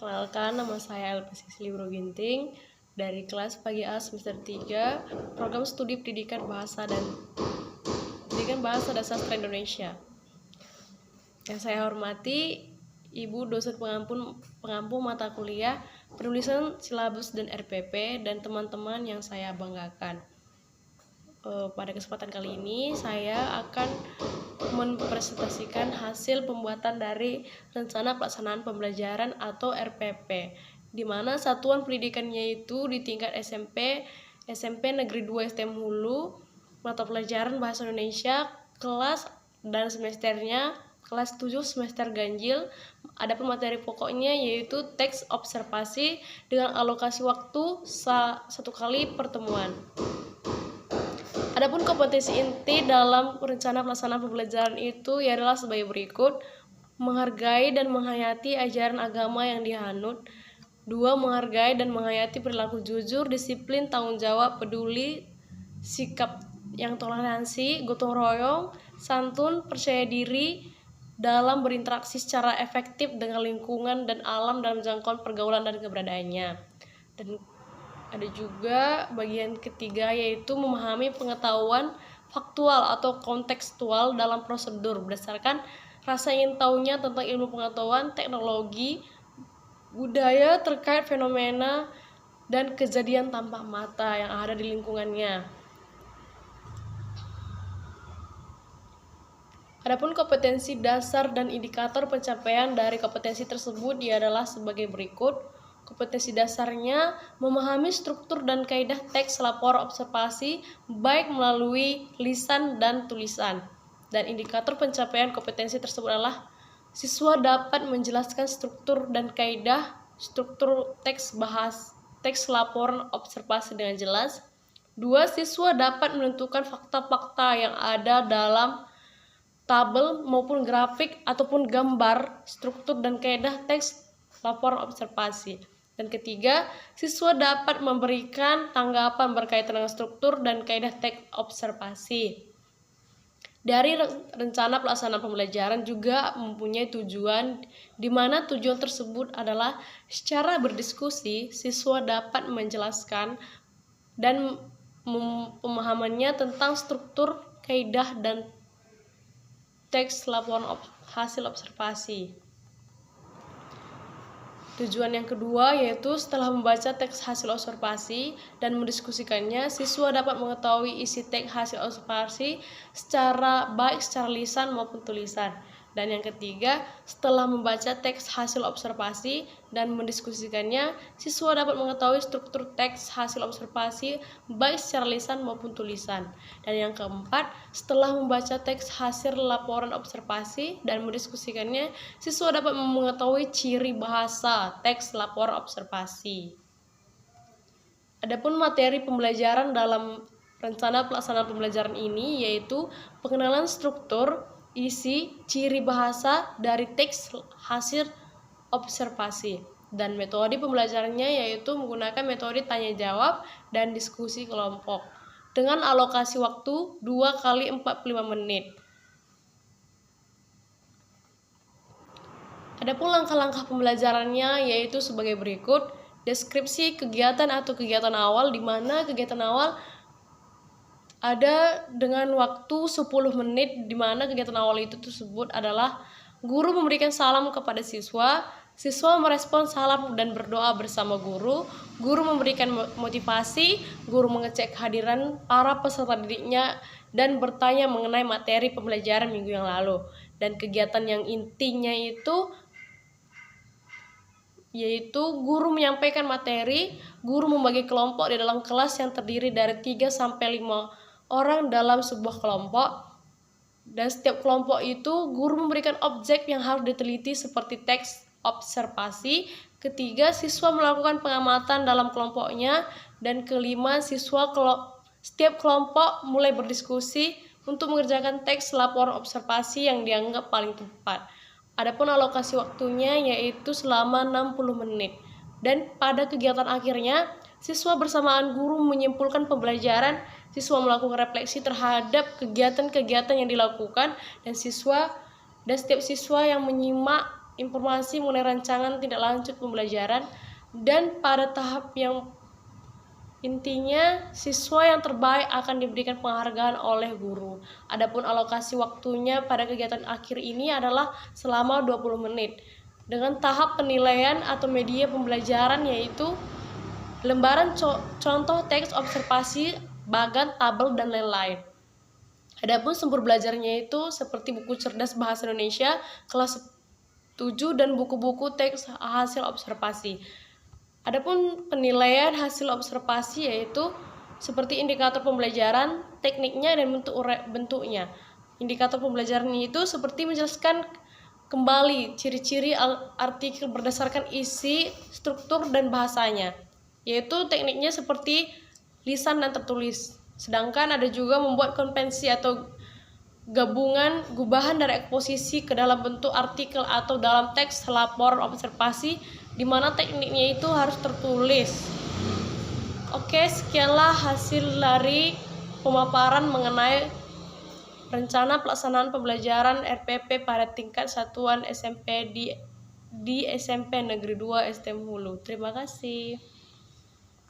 Perkenalkan, nama saya Elpisi Silibro Ginting dari kelas pagi A semester 3, program studi pendidikan bahasa dan sastra Indonesia. Yang saya hormati Ibu dosen pengampu mata kuliah penulisan silabus dan RPP dan teman-teman yang saya banggakan. Pada kesempatan kali ini saya akan mempresentasikan hasil pembuatan dari rencana pelaksanaan pembelajaran atau RPP, di mana satuan pendidikannya itu di tingkat SMP Negeri 2 STM Hulu, mata pelajaran Bahasa Indonesia, kelas dan semesternya kelas 7 semester ganjil. Adapun materi pokoknya yaitu teks observasi dengan alokasi waktu 1 kali pertemuan. Adapun kompetensi inti dalam rencana pelaksanaan pembelajaran itu adalah sebagai berikut: menghargai dan menghayati ajaran agama yang dianut. 2. Menghargai dan menghayati perilaku jujur, disiplin, tanggung jawab, peduli, sikap yang toleransi, gotong royong, santun, percaya diri dalam berinteraksi secara efektif dengan lingkungan dan alam dalam jangkauan pergaulan dan keberadaannya. Dan ada juga bagian ketiga yaitu memahami pengetahuan faktual atau kontekstual dalam prosedur berdasarkan rasa ingin tahunya tentang ilmu pengetahuan, teknologi, budaya terkait fenomena dan kejadian tanpa mata yang ada di lingkungannya. Adapun kompetensi dasar dan indikator pencapaian dari kompetensi tersebut adalah sebagai berikut. Kompetensi dasarnya memahami struktur dan kaidah teks lapor observasi baik melalui lisan dan tulisan. Dan indikator pencapaian kompetensi tersebut adalah siswa dapat menjelaskan struktur dan kaidah struktur teks laporan observasi dengan jelas. 2. Siswa dapat menentukan fakta-fakta yang ada dalam tabel maupun grafik ataupun gambar struktur dan kaidah teks laporan observasi. Dan ketiga, siswa dapat memberikan tanggapan berkaitan dengan struktur dan kaidah teks observasi. Dari rencana pelaksanaan pembelajaran juga mempunyai tujuan, di mana tujuan tersebut adalah secara berdiskusi siswa dapat menjelaskan dan pemahamannya tentang struktur, kaidah dan teks laporan hasil observasi. Tujuan yang kedua yaitu setelah membaca teks hasil observasi dan mendiskusikannya, siswa dapat mengetahui isi teks hasil observasi baik secara lisan maupun tulisan. Dan yang ketiga, setelah membaca teks hasil observasi dan mendiskusikannya, siswa dapat mengetahui struktur teks hasil observasi baik secara lisan maupun tulisan. Dan yang keempat, setelah membaca teks hasil laporan observasi dan mendiskusikannya, siswa dapat mengetahui ciri bahasa teks laporan observasi. Adapun materi pembelajaran dalam rencana pelaksanaan pembelajaran ini yaitu pengenalan struktur, isi, ciri bahasa dari teks hasil observasi. Dan metode pembelajarannya yaitu menggunakan metode tanya jawab dan diskusi kelompok dengan alokasi waktu 2 kali 45 menit. Adapun langkah-langkah pembelajarannya yaitu sebagai berikut: deskripsi kegiatan atau kegiatan awal, di mana kegiatan awal ada dengan waktu 10 menit, di mana kegiatan awal itu tersebut adalah guru memberikan salam kepada siswa, siswa merespon salam dan berdoa bersama guru, guru memberikan motivasi, guru mengecek kehadiran para peserta didiknya dan bertanya mengenai materi pembelajaran minggu yang lalu. Dan kegiatan yang intinya itu yaitu guru menyampaikan materi, guru membagi kelompok di dalam kelas yang terdiri dari 3-5 orang dalam sebuah kelompok, dan setiap kelompok itu guru memberikan objek yang harus diteliti seperti teks observasi. Ketiga, siswa melakukan pengamatan dalam kelompoknya, dan kelima, setiap kelompok mulai berdiskusi untuk mengerjakan teks laporan observasi yang dianggap paling tepat. Adapun alokasi waktunya yaitu selama 60 menit. Dan pada kegiatan akhirnya, siswa bersamaan guru menyimpulkan pembelajaran, siswa melakukan refleksi terhadap kegiatan-kegiatan yang dilakukan, dan setiap siswa yang menyimak informasi mengenai rancangan tindak lanjut pembelajaran, dan pada tahap yang intinya, siswa yang terbaik akan diberikan penghargaan oleh guru. Adapun alokasi waktunya pada kegiatan akhir ini adalah selama 20 menit. Dengan tahap penilaian atau media pembelajaran yaitu lembaran contoh teks observasi, bagan, tabel, dan lain-lain. Adapun sumber belajarnya itu seperti buku cerdas bahasa Indonesia kelas 7 dan buku-buku teks hasil observasi. Adapun penilaian hasil observasi yaitu seperti indikator pembelajaran, tekniknya, dan bentuknya. Indikator pembelajaran itu seperti menjelaskan kembali ciri-ciri artikel berdasarkan isi, struktur, dan bahasanya. Yaitu tekniknya seperti lisan dan tertulis. Sedangkan ada juga membuat konvensi atau gabungan gubahan dari eksposisi ke dalam bentuk artikel atau dalam teks laporan observasi, di mana tekniknya itu harus tertulis. Oke, sekianlah hasil dari pemaparan mengenai rencana pelaksanaan pembelajaran RPP pada tingkat satuan SMP di SMP Negeri 2 STM Hulu. Terima kasih.